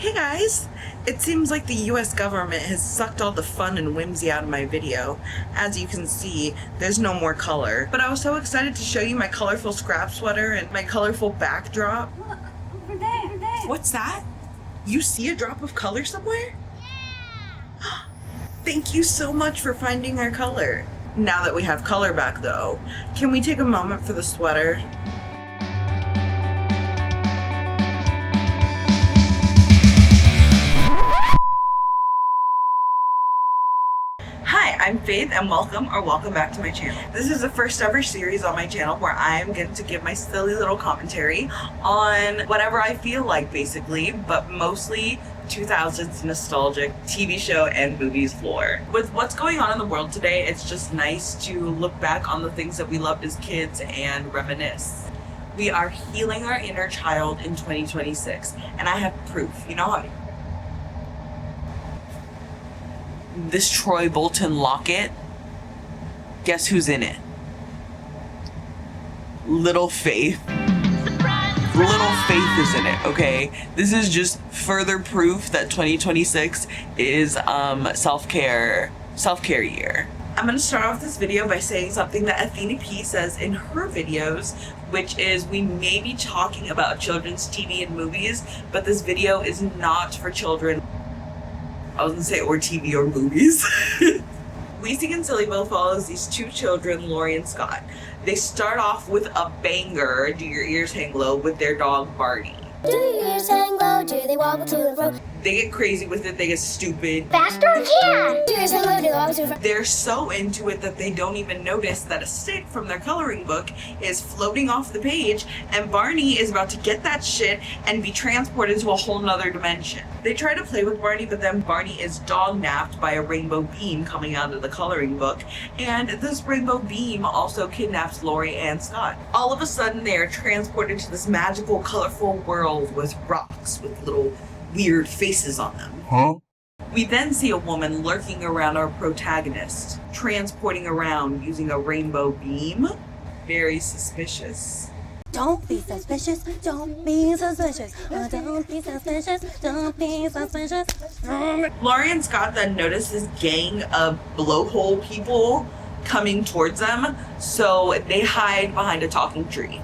Hey guys! It seems like the US government has sucked all the fun and whimsy out of my video. As you can see, there's no more color. But I was so excited to show you my colorful scrap sweater and my colorful backdrop. Look, over there. What's that? You see a drop of color somewhere? Yeah! Thank you so much for finding our color. Now that we have color back though, can we take a moment for the sweater? Hi, I'm Faith and welcome back to my channel. This is the first ever series on my channel where I'm going to give my silly little commentary on whatever I feel like basically, but mostly 2000s nostalgic TV show and movies lore. With what's going on in the world today, it's just nice to look back on the things that we loved as kids and reminisce. We are healing our inner child in 2026 and I have proof. You know how this Troy Bolton locket, guess who's in it? Little Faith. Surprise! Little Faith is in it, okay? This is just further proof that 2026 is self-care year. I'm gonna start off this video by saying something that Athena P says in her videos, which is we may be talking about children's TV and movies, but this video is not for children. I was gonna say or TV or movies. WeeSing and Sillyville follows these two children, Lori and Scott. They start off with a banger, Do Your Ears Hang Low, with their dog Barney. Do your ears hang low? Do they wobble to and fro? They get crazy with it, they get stupid. Faster? Yeah! Do your ears hang low? Do they wobble to and fro? They're so into it that they don't even notice that a stick from their coloring book is floating off the page and Barney is about to get that shit and be transported to a whole nother dimension. They try to play with Barney, but then Barney is dog-napped by a rainbow beam coming out of the coloring book, and this rainbow beam also kidnaps Lori and Scott. All of a sudden, they are transported to this magical, colorful world with rocks with little weird faces on them. Huh? We then see a woman lurking around our protagonist, transporting around using a rainbow beam. Very suspicious. Don't be suspicious. Don't be suspicious. Don't be suspicious. Don't be suspicious. Lori and Scott then notice this gang of blowhole people coming towards them, so they hide behind a talking tree.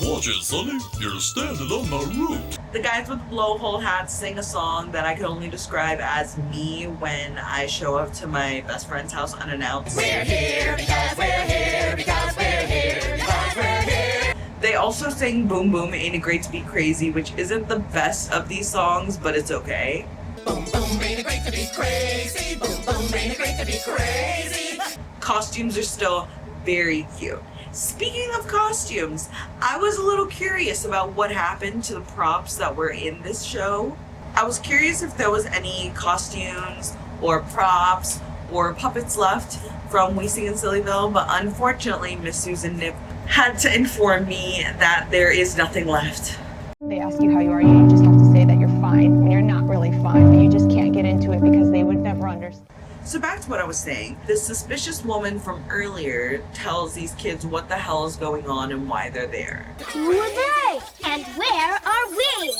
Watch it, Sonny. You're standing on my roof. The guys with blowhole hats sing a song that I can only describe as me when I show up to my best friend's house unannounced. We're here because we're here because we're here because we're here. They also sing Boom Boom Ain't It Great to Be Crazy, which isn't the best of these songs, but it's okay. Boom boom, ain't it great to be crazy? Boom boom, ain't it great to be crazy? Costumes are still very cute. Speaking of costumes, I was a little curious about what happened to the props that were in this show. I was curious if there was any costumes or props or puppets left from WeeSing and Sillyville, but unfortunately Miss Susan Nip had to inform me that there is nothing left. They ask you how you are, you just have to say that you're fine when you're not really fine, but you just can't get into it because they would never understand. So back to what I was saying, this suspicious woman from earlier tells these kids what the hell is going on and why they're there. Who are they? And where are we?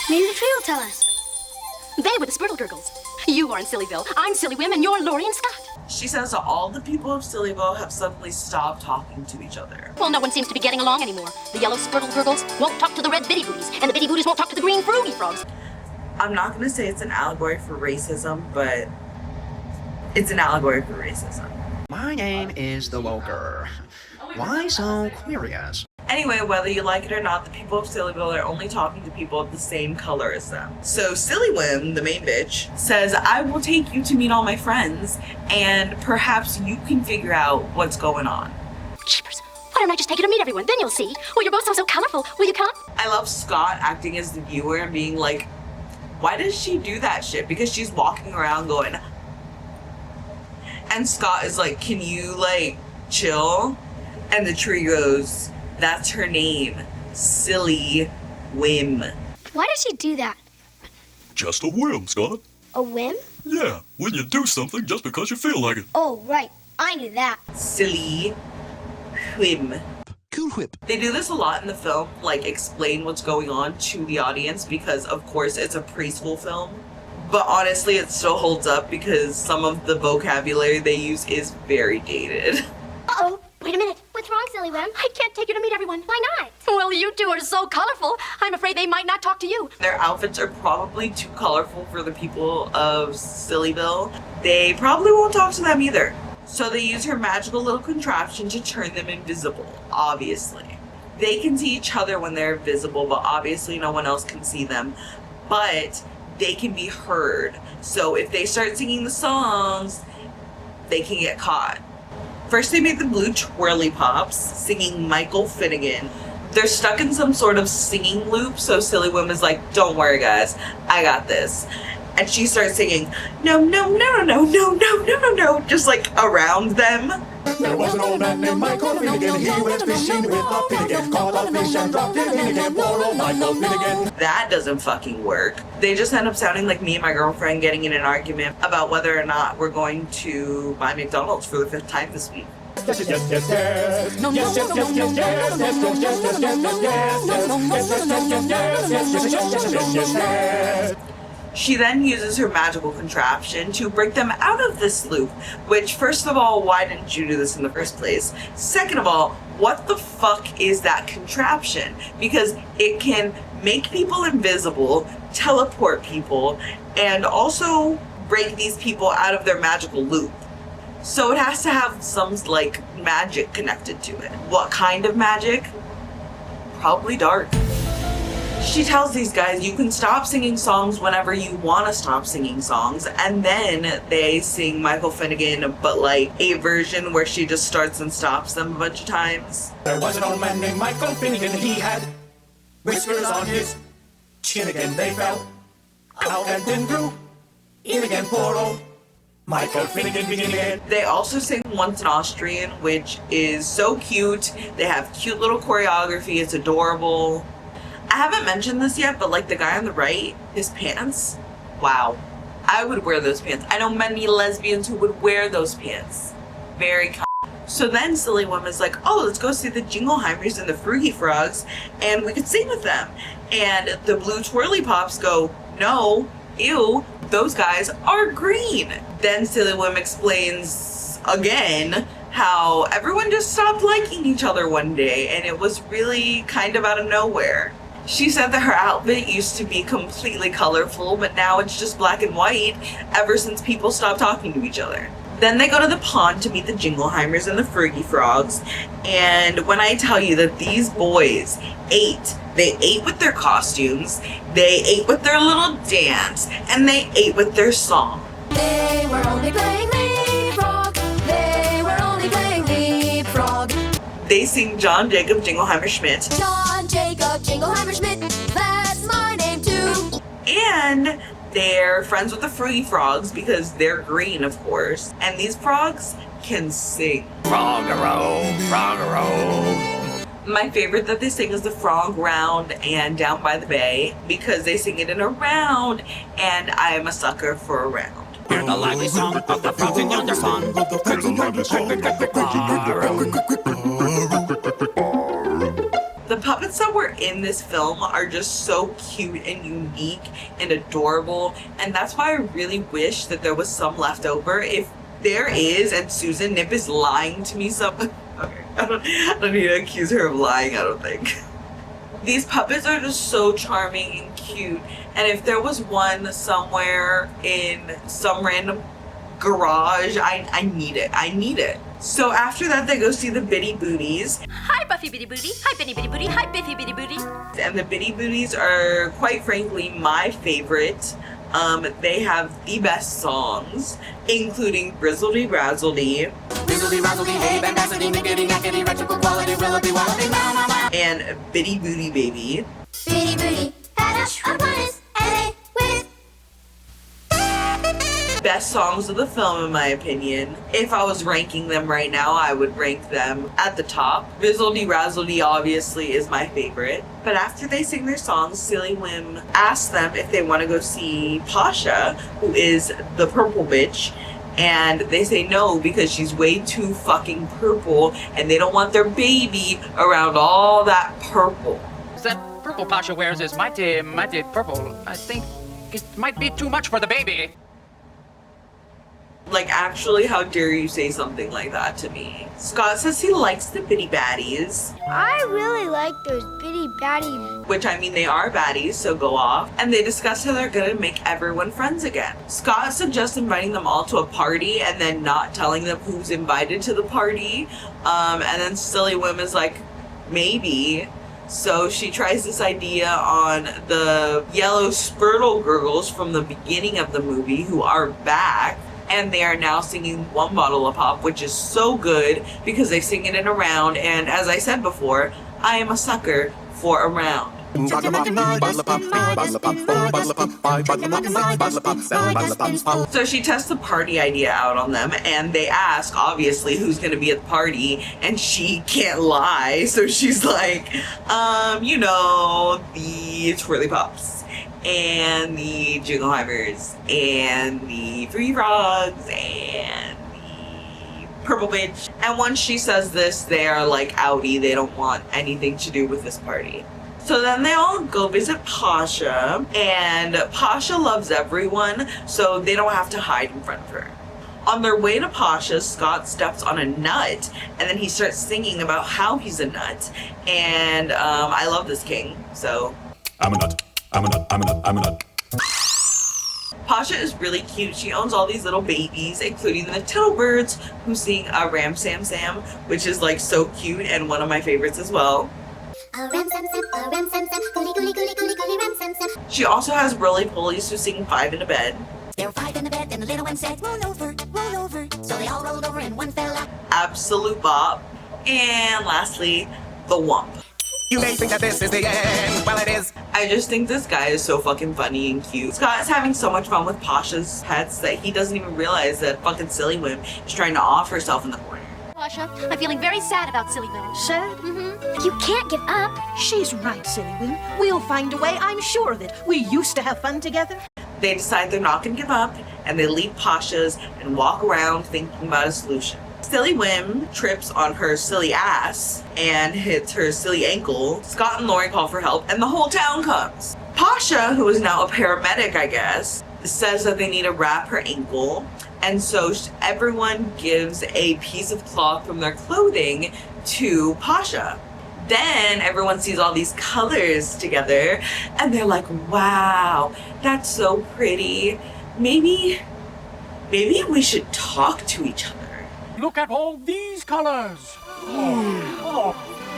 Maybe the tree will tell us. They were the Spurtle Gurgles. You are in Sillyville, I'm Sillywim, and you're Lori and Scott. She says that all the people of Sillyville have suddenly stopped talking to each other. Well, no one seems to be getting along anymore. The yellow Spurtle Gurgles won't talk to the red Bitty Booties, and the Bitty Booties won't talk to the green Fruity Frogs. I'm not going to say it's an allegory for racism, but it's an allegory for racism. My name is the Woker. Why so curious? Anyway, whether you like it or not, the people of Sillyville are only talking to people of the same color as them. So Sillywim, the main bitch, says, I will take you to meet all my friends, and perhaps you can figure out what's going on. Jeepers, why don't I just take you to meet everyone? Then you'll see. Well, you're both so colorful. Will you come? I love Scott acting as the viewer and being like, why does she do that shit? Because she's walking around going, and Scott is like, can you like chill? And the tree goes, that's her name, Silly Whim. Why does she do that? Just a whim, Scott. A whim? Yeah, when you do something just because you feel like it. Oh, right. I knew that. Silly Whim. Cool whip. They do this a lot in the film, like explain what's going on to the audience because of course it's a preschool film. But honestly, it still holds up because some of the vocabulary they use is very dated. Uh-oh, wait a minute. What's wrong, Sillyville? I can't take you to meet everyone. Why not? Well, you two are so colorful. I'm afraid they might not talk to you. Their outfits are probably too colorful for the people of Sillyville. They probably won't talk to them either. So they use her magical little contraption to turn them invisible, obviously. They can see each other when they're invisible, but obviously no one else can see them. But they can be heard. So if they start singing the songs, they can get caught. First they made the blue twirly pops, singing Michael Finnegan. They're stuck in some sort of singing loop, so Sillyville is like, don't worry guys, I got this. And she starts singing, no, no, no, no, no, no, no, no, no, no, just like around them. There was an old man named Michael Finnegan. He went fishing with a Finnegan, caught a fish and dropped it in again. Poor old Michael Finnegan. That doesn't fucking work. They just end up sounding like me and my girlfriend getting in an argument about whether or not we're going to buy McDonald's for the 5th time this week. Yes, yes, yes, yes, yes. No, yes, yes, yes, yes, yes, yes, yes, yes, yes, yes, yes, yes. She then uses her magical contraption to break them out of this loop, which first of all, why didn't you do this in the first place? Second of all, what the fuck is that contraption? Because it can make people invisible, teleport people, and also break these people out of their magical loop. So it has to have some like magic connected to it. What kind of magic? Probably dark. She tells these guys you can stop singing songs whenever you want to stop singing songs, and then they sing Michael Finnegan, but like a version where she just starts and stops them a bunch of times. There was an old man named Michael Finnegan. He had whiskers on his chin again. They fell out and then grew in again. Poor old Michael Finnegan begin again. They also sing Once in Austrian, which is so cute. They have cute little choreography. It's adorable. I haven't mentioned this yet, but like the guy on the right, his pants, wow. I would wear those pants. I know many lesbians who would wear those pants. Very So then Sillyville is like, oh, let's go see the Jingleheimers and the Froogie Frogs, and we could sing with them. And the blue twirly pops go, no, ew, those guys are green. Then Sillyville explains again how everyone just stopped liking each other one day, and it was really kind of out of nowhere. She said that her outfit used to be completely colorful, but now it's just black and white ever since people stopped talking to each other. Then they go to the pond to meet the Jingleheimers and the Froogie Frogs, and when I tell you that these boys ate, they ate with their costumes, they ate with their little dance, and they ate with their song. They were only playing leapfrog. They were only playing leapfrog. They sing John Jacob Jingleheimer Schmidt. John Jacob Jingleheimer Schmidt. That's my name too. And they're friends with the Froogie Frogs because they're green, of course. And these frogs can sing. Frog-a-roll, frog-a-roll. My favorite that they sing is the Frog Round and Down by the Bay because they sing it in a round, and I am a sucker for a round. Hear the lively song of the frogs in yonder pond. The puppets that were in this film are just so cute and unique and adorable, and that's why I really wish that there was some left over. If there is, and Susan Nip is lying to me, okay, I don't need to accuse her of lying, I don't think. These puppets are just so charming and cute, and if there was one somewhere in some random garage, I need it. I need it. So after that, they go see the Bitty Booties. Hi, Buffy Bitty Booty. Hi, Benny Bitty Booty. Hi, Biffy Bitty Booty. And the Bitty Booties are, quite frankly, my favorite. They have the best songs, including Grizzledy Razzledy. Grizzledy, razzledy, hey, bandacity, nickety, nackety, retro quality, rillaby, wallaby, ma, ma, ma. And Bitty Booty Baby. Bitty booty had a bonus and they Best songs of the film, in my opinion. If I was ranking them right now, I would rank them at the top. Grizzledy Razzledy obviously is my favorite. But after they sing their songs, Sillyville asks them if they want to go see Pasha, who is the purple bitch, And they say no because she's way too fucking purple and they don't want their baby around all that purple. That purple Pasha wears is mighty purple. I think it might be too much for the baby. Like, actually, how dare you say something like that to me? Scott says he likes the bitty baddies. I really like those bitty baddies. Which, I mean, they are baddies, so go off. And they discuss how they're gonna make everyone friends again. Scott suggests inviting them all to a party and then not telling them who's invited to the party. And then Sillyville is like, maybe. So she tries this idea on the yellow Spurtle girls from the beginning of the movie who are back. And they are now singing One Bottle of Pop, which is so good because they sing it in a round. And as I said before, I am a sucker for a round. So she tests the party idea out on them and they ask, obviously, who's going to be at the party. And she can't lie. So she's like, you know, the Twirly Pops. And the Jingleheimer's, and the Three Frogs, and the Purple Bitch. And once she says this, they are like outie. They don't want anything to do with this party. So then they all go visit Pasha, and Pasha loves everyone, so they don't have to hide in front of her. On their way to Pasha, Scott steps on a nut, and then he starts singing about how he's a nut. And I love this king, so. I'm a nut. I'm a nut, I'm a nut, I'm a nut. Pasha is really cute. She owns all these little babies, including the Tittlebirds, who sing Ram Sam Sam, which is like so cute and one of my favorites as well. She also has roly-polies who sing Five in a Bed. There were 5 in the bed, and the little one said, roll over, roll over. So they all rolled over and one fell out. Absolute bop. And lastly, the Wump. You may think that this is the end. Well, it is. I just think this guy is so fucking funny and cute. Scott is having so much fun with Pasha's pets that he doesn't even realize that fucking Sillyville is trying to off herself in the corner. Pasha, I'm feeling very sad about Sillyville. Sad? Mm-hmm. You can't give up. She's right, Sillyville. We'll find a way, I'm sure of it. We used to have fun together. They decide they're not gonna give up and they leave Pasha's and walk around thinking about a solution. Sillyville trips on her silly ass and hits her silly ankle. Scott and Lori call for help and the whole town comes. Pasha, who is now a paramedic, I guess, says that they need to wrap her ankle. And so everyone gives a piece of cloth from their clothing to Pasha. Then everyone sees all these colors together and they're like, wow, that's so pretty. Maybe we should talk to each other. Look at all these colors.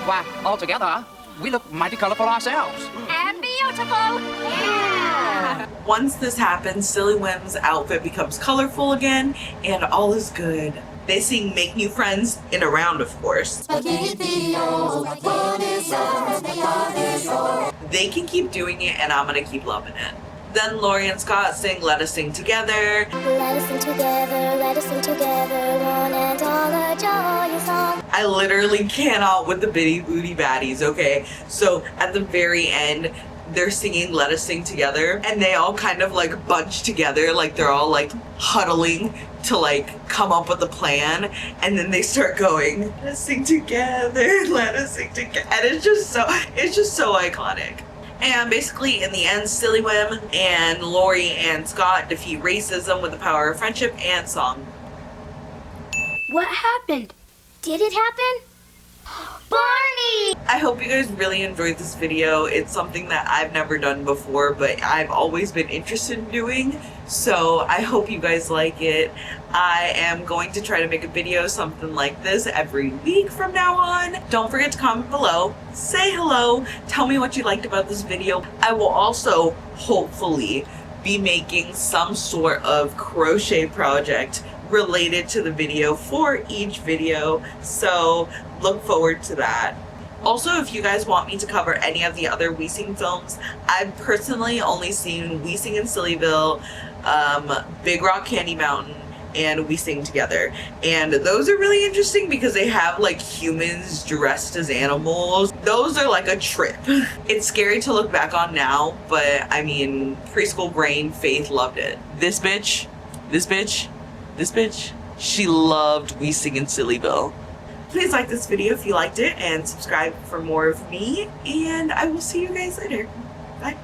Why, altogether, we look mighty colorful ourselves. And beautiful. Yeah. Once this happens, Sillyville's outfit becomes colorful again and all is good. They sing Make New Friends in a round, of course. They can keep doing it and I'm gonna keep loving it. Then Lori and Scott sing Let Us Sing Together. Let us sing together, let us sing together, one and all a joyous song. I literally cannot with the bitty booty baddies, okay? So at the very end, they're singing Let Us Sing Together and they all kind of like bunch together, like they're all like huddling to like come up with a plan, and then they start going, let us sing together, let us sing together. And it's just so iconic. And basically, in the end, Sillyville and Lori and Scott defeat racism with the power of friendship and song. What happened? Did it happen? Barney! I hope you guys really enjoyed this video. It's something that I've never done before, but I've always been interested in doing. So I hope you guys like it. I am going to try to make a video something like this every week from now on. Don't forget to comment below, say hello, tell me what you liked about this video. I will also hopefully be making some sort of crochet project related to the video for each video, so look forward to that. Also, if you guys want me to cover any of the other WeeSing films, I've personally only seen WeeSing in Sillyville, Big Rock Candy Mountain, and WeeSing Together. And those are really interesting because they have like humans dressed as animals. Those are like a trip. It's scary to look back on now, but I mean, preschool brain Faith loved it. This bitch This bitch, she loved WeeSing in Sillyville. Please like this video if you liked it and subscribe for more of me, and I will see you guys later. Bye.